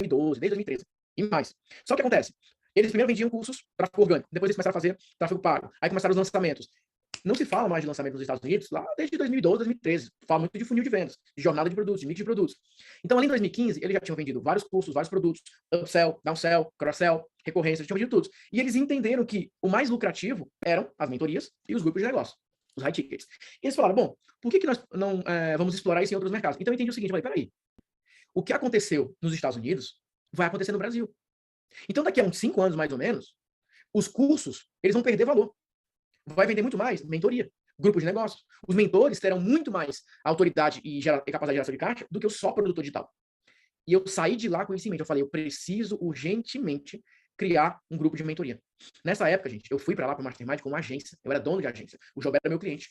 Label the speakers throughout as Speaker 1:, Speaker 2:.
Speaker 1: 2012, desde 2013 e mais. Só que acontece, eles primeiro vendiam cursos tráfego orgânico, depois eles começaram a fazer tráfego pago, aí começaram os lançamentos. Não se fala mais de lançamento nos Estados Unidos lá desde 2012, 2013. Fala muito de funil de vendas, de jornada de produtos, de mix de produtos. Então, ali em 2015, eles já tinham vendido vários cursos, vários produtos, upsell, downsell, cross-sell, recorrência, eles tinham vendido tudo. E eles entenderam que o mais lucrativo eram as mentorias e os grupos de negócio, os high tickets. E eles falaram, bom, por que nós não vamos explorar isso em outros mercados? Então, eu entendi o seguinte, eu falei, peraí, o que aconteceu nos Estados Unidos vai acontecer no Brasil. Então, daqui a uns 5 anos, mais ou menos, os cursos, eles vão perder valor. Vai vender muito mais mentoria, grupos de negócios. Os mentores terão muito mais autoridade e capacidade de geração de caixa do que o só produtor digital. E eu saí de lá com isso em mente. Eu falei, eu preciso urgentemente criar um grupo de mentoria. Nessa época, gente, eu fui para lá para o Mastermind com uma agência. Eu era dono de agência. O João era meu cliente.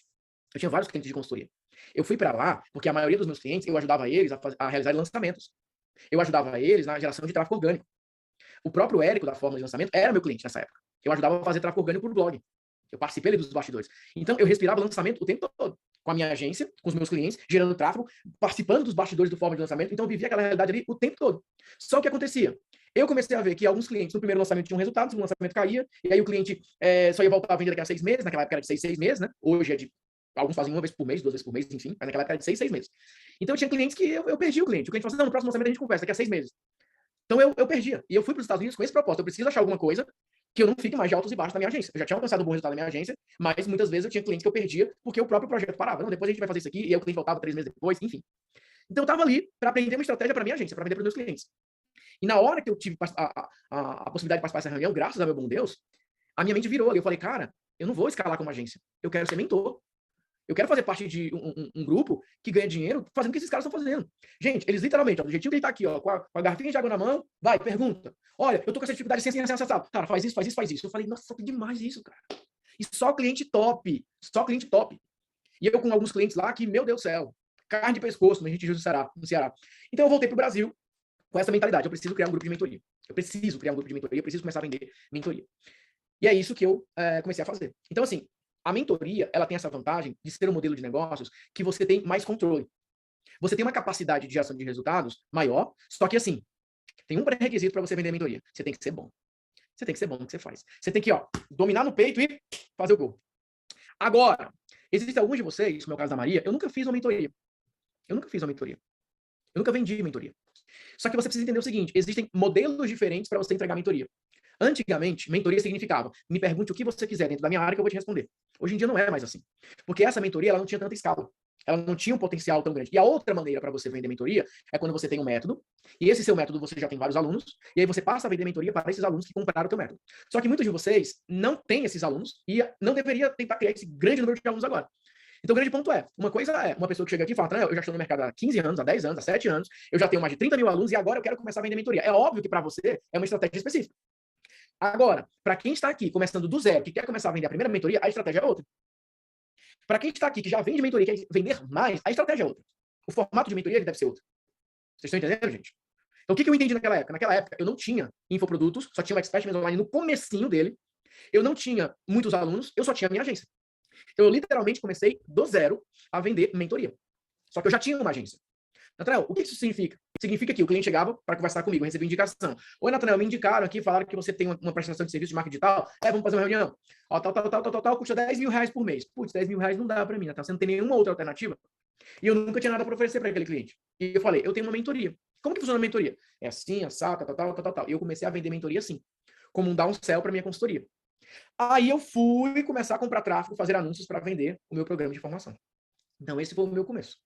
Speaker 1: Eu tinha vários clientes de consultoria. Eu fui para lá porque a maioria dos meus clientes, eu ajudava eles a realizar lançamentos. Eu ajudava eles na geração de tráfego orgânico. O próprio Érico, da Fórmula de Lançamento, era meu cliente nessa época. Eu ajudava a fazer tráfego orgânico por blog. Eu participei ali dos bastidores. Então, eu respirava lançamento o tempo todo. Com a minha agência, com os meus clientes, gerando tráfego, participando dos bastidores do Fórmula de Lançamento. Então, eu vivia aquela realidade ali o tempo todo. Só que acontecia? Eu comecei a ver que alguns clientes no primeiro lançamento tinham resultado, no segundo lançamento caía, e aí o cliente só ia voltar a vender daqui a 6 meses, naquela época era de 6 meses, né? Hoje é de... Alguns fazem 1 vez por mês, 2 vezes por mês, enfim, mas naquela época era de 6 meses. Então, eu tinha clientes que eu perdi o cliente. O cliente falou assim, não, no próximo lançamento a gente conversa, daqui a 6 meses. Então, eu perdia. E eu fui para os Estados Unidos com esse propósito. Eu preciso achar alguma coisa que eu não fique mais de altos e baixos na minha agência. Eu já tinha alcançado um bom resultado na minha agência, mas muitas vezes eu tinha clientes que eu perdia porque o próprio projeto parava. Não, depois a gente vai fazer isso aqui, e aí o cliente voltava 3 meses depois, enfim. Então eu estava ali para aprender uma estratégia para minha agência, para vender para os meus clientes. E na hora que eu tive a possibilidade de participar dessa reunião, graças a meu bom Deus, a minha mente virou ali. Eu falei, cara, eu não vou escalar como agência. Eu quero ser mentor. Eu quero fazer parte de um grupo que ganha dinheiro fazendo o que esses caras estão fazendo. Gente, eles literalmente, ó, do jeitinho que ele tá aqui, ó, com a garrafinha de água na mão, vai, pergunta. Olha, eu tô com essa dificuldade assim, assim, assim, assim. Cara, faz isso, faz isso, faz isso. Eu falei, nossa, que demais isso, cara. E só cliente top. Só cliente top. E eu com alguns clientes lá que, meu Deus do céu, carne de pescoço, a gente no Ceará. Então eu voltei pro Brasil com essa mentalidade. Eu preciso criar um grupo de mentoria. Eu preciso criar um grupo de mentoria, eu preciso começar a vender mentoria. E é isso que eu comecei a fazer. Então, assim, a mentoria, ela tem essa vantagem de ser um modelo de negócios que você tem mais controle. Você tem uma capacidade de geração de resultados maior, só que assim, tem um pré-requisito para você vender mentoria. Você tem que ser bom. Você tem que ser bom no que você faz. Você tem que, ó, dominar no peito e fazer o gol. Agora, existem alguns de vocês, como é o caso da Maria, eu nunca fiz uma mentoria. Eu nunca fiz uma mentoria. Eu nunca vendi mentoria. Só que você precisa entender o seguinte, existem modelos diferentes para você entregar mentoria. Antigamente, mentoria significava, me pergunte o que você quiser dentro da minha área que eu vou te responder. Hoje em dia não é mais assim. Porque essa mentoria, ela não tinha tanta escala. Ela não tinha um potencial tão grande. E a outra maneira para você vender mentoria é quando você tem um método, e esse seu método você já tem vários alunos, e aí você passa a vender mentoria para esses alunos que compraram o teu método. Só que muitos de vocês não têm esses alunos e não deveria tentar criar esse grande número de alunos agora. Então, o grande ponto é, uma coisa é uma pessoa que chega aqui e fala, eu já estou no mercado há 15 anos, há 10 anos, há 7 anos, eu já tenho mais de 30 mil alunos e agora eu quero começar a vender mentoria. É óbvio que para você é uma estratégia específica. Agora, para quem está aqui começando do zero, que quer começar a vender a primeira mentoria, a estratégia é outra. Para quem está aqui que já vende mentoria e quer vender mais, a estratégia é outra. O formato de mentoria deve ser outro. Vocês estão entendendo, gente? Então, o que eu entendi naquela época? Naquela época, eu não tinha infoprodutos, só tinha o Expert Mesmo Online no comecinho dele. Eu não tinha muitos alunos, eu só tinha a minha agência. Eu literalmente comecei do zero a vender mentoria. Só que eu já tinha uma agência. Nathanael, o que isso significa? Significa que o cliente chegava para conversar comigo, eu recebi indicação. Oi, Nathanael, me indicaram aqui, falaram que você tem uma prestação de serviço de marketing digital. Vamos fazer uma reunião. Ó, tal, custa 10 mil reais por mês. Putz, 10 mil reais não dá para mim, Nathanael. Você não tem nenhuma outra alternativa? E eu nunca tinha nada para oferecer para aquele cliente. E eu falei, eu tenho uma mentoria. Como que funciona a mentoria? É assim, assado, tal. E eu comecei a vender mentoria assim, como um downsell para minha consultoria. Aí eu fui começar a comprar tráfego, fazer anúncios para vender o meu programa de formação. Então, esse foi o meu começo.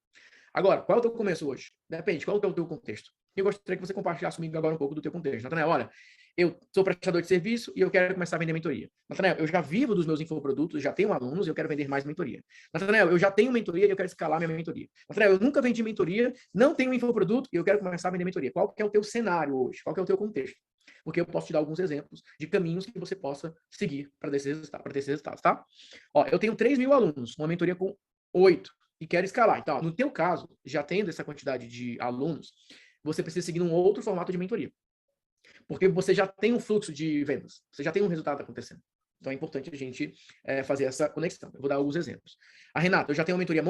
Speaker 1: Agora, qual é o teu começo hoje? Depende, qual é o teu contexto? Eu gostaria que você compartilhasse comigo agora um pouco do teu contexto. Nathanael, olha, eu sou prestador de serviço e eu quero começar a vender mentoria. Nathanael, eu já vivo dos meus infoprodutos, já tenho alunos e eu quero vender mais mentoria. Nathanael, eu já tenho mentoria e eu quero escalar minha mentoria. Nathanael, eu nunca vendi mentoria, não tenho infoproduto e eu quero começar a vender mentoria. Qual que é o teu cenário hoje? Qual que é o teu contexto? Porque eu posso te dar alguns exemplos de caminhos que você possa seguir para ter esses resultados, tá? Ó, eu tenho 3 mil alunos, uma mentoria com 8 e quero escalar. Então, no teu caso, já tendo essa quantidade de alunos, você precisa seguir um outro formato de mentoria. Porque você já tem um fluxo de vendas, você já tem um resultado acontecendo. Então, é importante a gente fazer essa conexão. Eu vou dar alguns exemplos. A Renata, eu já tenho uma mentoria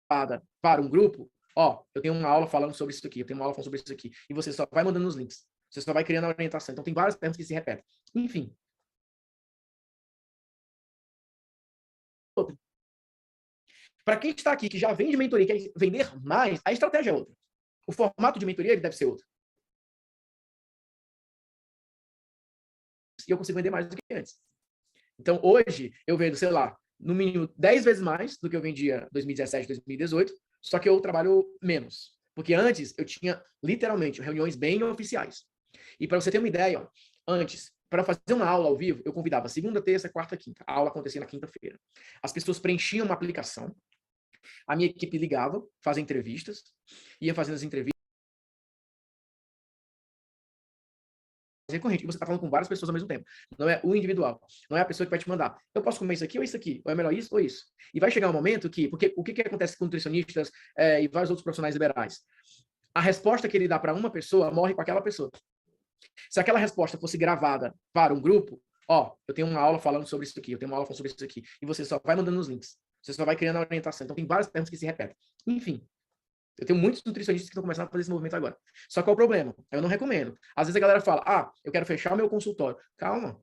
Speaker 1: montada para um grupo, Ó, eu tenho uma aula falando sobre isso aqui, eu tenho uma aula falando sobre isso aqui. E você só vai mandando os links. Você só vai criando a orientação. Então, tem várias perguntas que se repetem. Enfim. Para quem está aqui, que já vende mentoria, quer vender mais, a estratégia é outra. O formato de mentoria ele deve ser outro. E eu consigo vender mais do que antes. Então, hoje, eu vendo, sei lá, no mínimo 10 vezes mais do que eu vendia em 2017, 2018, só que eu trabalho menos. Porque antes, eu tinha, literalmente, reuniões bem oficiais. E para você ter uma ideia, ó, antes, para fazer uma aula ao vivo, eu convidava segunda, terça, quarta, quinta. A aula acontecia na quinta-feira. As pessoas preenchiam uma aplicação, a minha equipe ligava, fazia entrevistas, ia fazendo as entrevistas, recorrente. E você está falando com várias pessoas ao mesmo tempo. Não é o individual. Não é a pessoa que vai te mandar. Eu posso comer isso aqui ou isso aqui? Ou é melhor isso ou isso? E vai chegar um momento que... Porque o que acontece com nutricionistas e vários outros profissionais liberais? A resposta que ele dá para uma pessoa morre com aquela pessoa. Se aquela resposta fosse gravada para um grupo, ó, eu tenho uma aula falando sobre isso aqui, eu tenho uma aula falando sobre isso aqui, e você só vai mandando os links. Você só vai criando a orientação. Então, tem várias perguntas que se repetem. Enfim, eu tenho muitos nutricionistas que estão começando a fazer esse movimento agora. Só qual é o problema? Eu não recomendo. Às vezes a galera fala, eu quero fechar o meu consultório. Calma,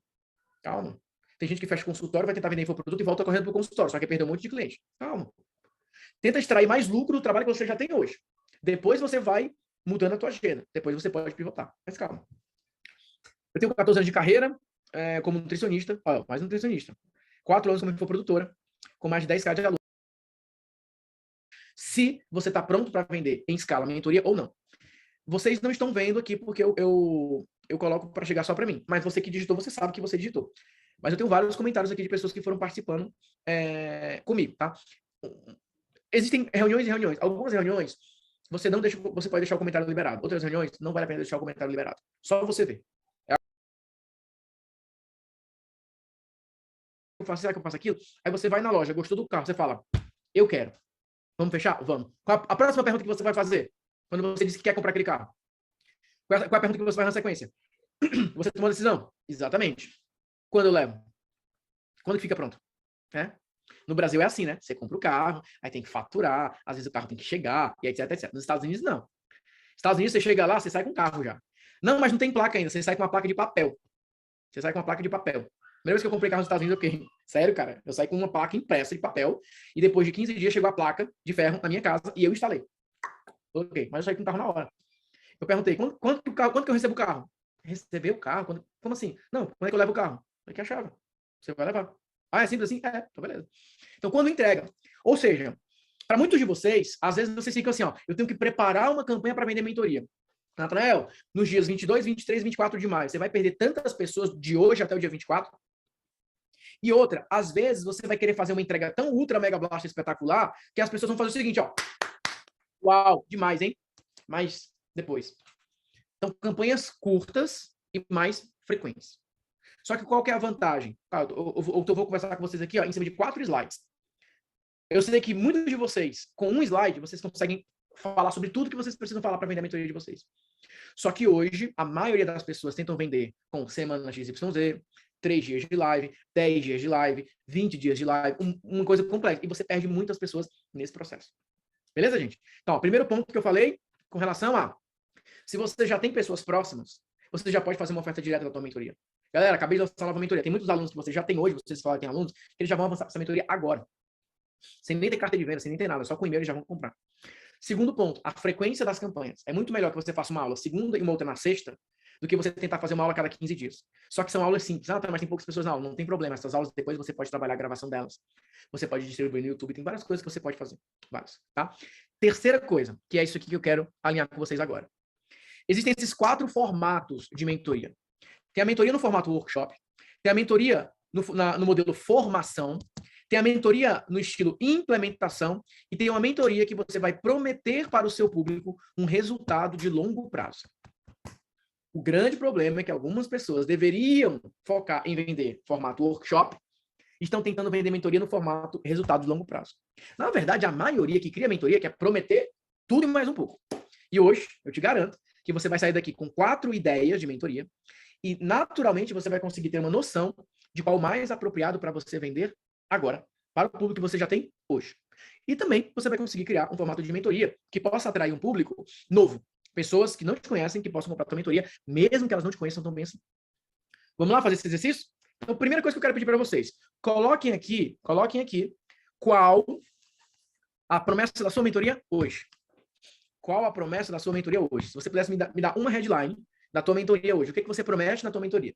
Speaker 1: calma. Tem gente que fecha o consultório, vai tentar vender infoproduto e volta correndo pro consultório, só que perdeu um monte de cliente. Calma. Tenta extrair mais lucro do trabalho que você já tem hoje. Depois você vai mudando a tua agenda. Depois você pode pivotar. Mas calma. Eu tenho 14 anos de carreira como nutricionista, mais nutricionista. 4 anos como infoprodutora, com mais de 10k de alunos. Se você está pronto para vender em escala, mentoria ou não. Vocês não estão vendo aqui porque eu coloco para chegar só para mim. Mas você que digitou, você sabe que você digitou. Mas eu tenho vários comentários aqui de pessoas que foram participando comigo, tá? Existem reuniões e reuniões. Algumas reuniões, você pode deixar o comentário liberado. Outras reuniões, não vale a pena deixar o comentário liberado. Só você ver. Será que eu faço aquilo? Aí você vai na loja, gostou do carro, você fala, eu quero. Vamos fechar? Vamos. Qual a próxima pergunta que você vai fazer? Quando você disse que quer comprar aquele carro? Qual é a pergunta que você vai na sequência? Você tomou a decisão? Exatamente. Quando eu levo? Quando que fica pronto? No Brasil é assim, né? Você compra o carro, aí tem que faturar, às vezes o carro tem que chegar, e etc, etc. Nos Estados Unidos, não. Nos Estados Unidos, você chega lá, você sai com o carro já. Não, mas não tem placa ainda, você sai com uma placa de papel. Você sai com uma placa de papel. Primeira vez que eu comprei carro nos Estados Unidos, eu fiquei, sério, cara, eu saí com uma placa impressa de papel, e depois de 15 dias chegou a placa de ferro na minha casa, e eu instalei. Ok, mas eu saí com o carro na hora. Eu perguntei, quando que eu recebo o carro? Receber o carro? Como assim? Não, quando é que eu levo o carro? Falei que a chave. Você vai levar. É simples assim? Então beleza. Então, quando entrega. Ou seja, para muitos de vocês, às vezes vocês ficam assim, eu tenho que preparar uma campanha para vender mentoria. Natanael, nos dias 22, 23, 24 de maio, você vai perder tantas pessoas de hoje até o dia 24? E outra, às vezes você vai querer fazer uma entrega tão ultra mega blast espetacular que as pessoas vão fazer o seguinte, uau, demais, hein? Mas depois. Então, campanhas curtas e mais frequentes. Só que qual que é a vantagem? Eu vou conversar com vocês aqui em cima de 4 slides. Eu sei que muitos de vocês, com um slide, vocês conseguem falar sobre tudo que vocês precisam falar para vender a mentoria de vocês. Só que hoje, a maioria das pessoas tentam vender com semana XYZ, 3 dias de live, 10 dias de live, 20 dias de live, uma coisa complexa. E você perde muitas pessoas nesse processo. Beleza, gente? Então, primeiro ponto que eu falei com relação a se você já tem pessoas próximas, você já pode fazer uma oferta direta da tua mentoria. Galera, acabei de lançar uma nova mentoria. Tem muitos alunos que você já tem hoje, vocês falam que tem alunos, que eles já vão avançar para essa mentoria agora. Sem nem ter carta de venda, sem nem ter nada, só com e-mail eles já vão comprar. Segundo ponto, a frequência das campanhas. É muito melhor que você faça uma aula segunda e uma outra na sexta, do que você tentar fazer uma aula a cada 15 dias. Só que são aulas simples. Mas tem poucas pessoas na aula. Não tem problema. Essas aulas depois você pode trabalhar a gravação delas. Você pode distribuir no YouTube. Tem várias coisas que você pode fazer. Várias, tá? Terceira coisa, que é isso aqui que eu quero alinhar com vocês agora. Existem esses 4 formatos de mentoria. Tem a mentoria no formato workshop. Tem a mentoria no modelo formação. Tem a mentoria no estilo implementação. E tem uma mentoria que você vai prometer para o seu público um resultado de longo prazo. O grande problema é que algumas pessoas deveriam focar em vender formato workshop e estão tentando vender mentoria no formato resultado de longo prazo. Na verdade, a maioria que cria mentoria quer prometer tudo e mais um pouco. E hoje, eu te garanto que você vai sair daqui com 4 ideias de mentoria e, naturalmente, você vai conseguir ter uma noção de qual o mais apropriado para você vender agora, para o público que você já tem hoje. E também você vai conseguir criar um formato de mentoria que possa atrair um público novo. Pessoas que não te conhecem, que possam comprar a tua mentoria, mesmo que elas não te conheçam tão bem assim. Vamos lá fazer esse exercício? Então, a primeira coisa que eu quero pedir para vocês, coloquem aqui qual a promessa da sua mentoria hoje. Qual a promessa da sua mentoria hoje? Se você pudesse me dar uma headline da tua mentoria hoje, o que você promete na tua mentoria?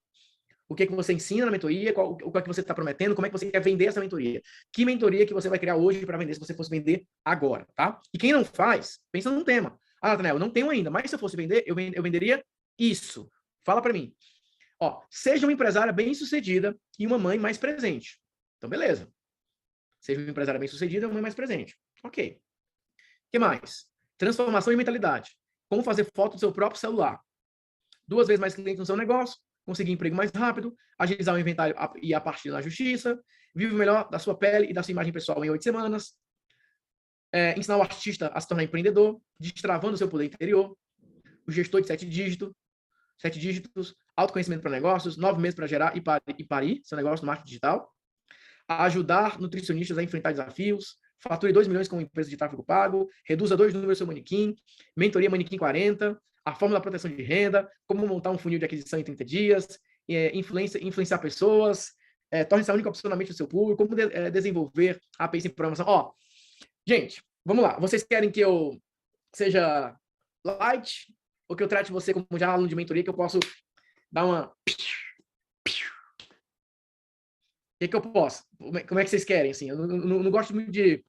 Speaker 1: O que você ensina na mentoria? O que você está prometendo? Como é que você quer vender essa mentoria? Que mentoria que você vai criar hoje para vender se você fosse vender agora, tá? E quem não faz, pensa num tema. Ah, Nathanael, eu não tenho ainda, mas se eu fosse vender, eu venderia isso. Fala para mim. Ó, seja uma empresária bem-sucedida e uma mãe mais presente. Então, beleza. Seja uma empresária bem-sucedida e uma mãe mais presente. Ok. O que mais? Transformação de mentalidade. Como fazer foto do seu próprio celular. 2 vezes mais clientes no seu negócio, conseguir emprego mais rápido, agilizar o inventário e a partir na justiça, vive o melhor da sua pele e da sua imagem pessoal em 8 semanas, ensinar o artista a se tornar empreendedor, destravando o seu poder interior, o gestor de 7 dígitos, autoconhecimento para negócios, 9 meses para gerar e parir seu negócio no marketing digital, a ajudar nutricionistas a enfrentar desafios, fature 2 milhões com empresa de tráfego pago, reduza 2 números do seu manequim, mentoria manequim 40, a fórmula da proteção de renda, como montar um funil de aquisição em 30 dias, influenciar pessoas, torne-se a única opção na mente do seu público, como desenvolver APIs em programação. Ó, gente, vamos lá. Vocês querem que eu seja light ou que eu trate você como já aluno de mentoria, que eu posso dar uma... O que eu posso? Como é que vocês querem? Assim, eu não gosto muito de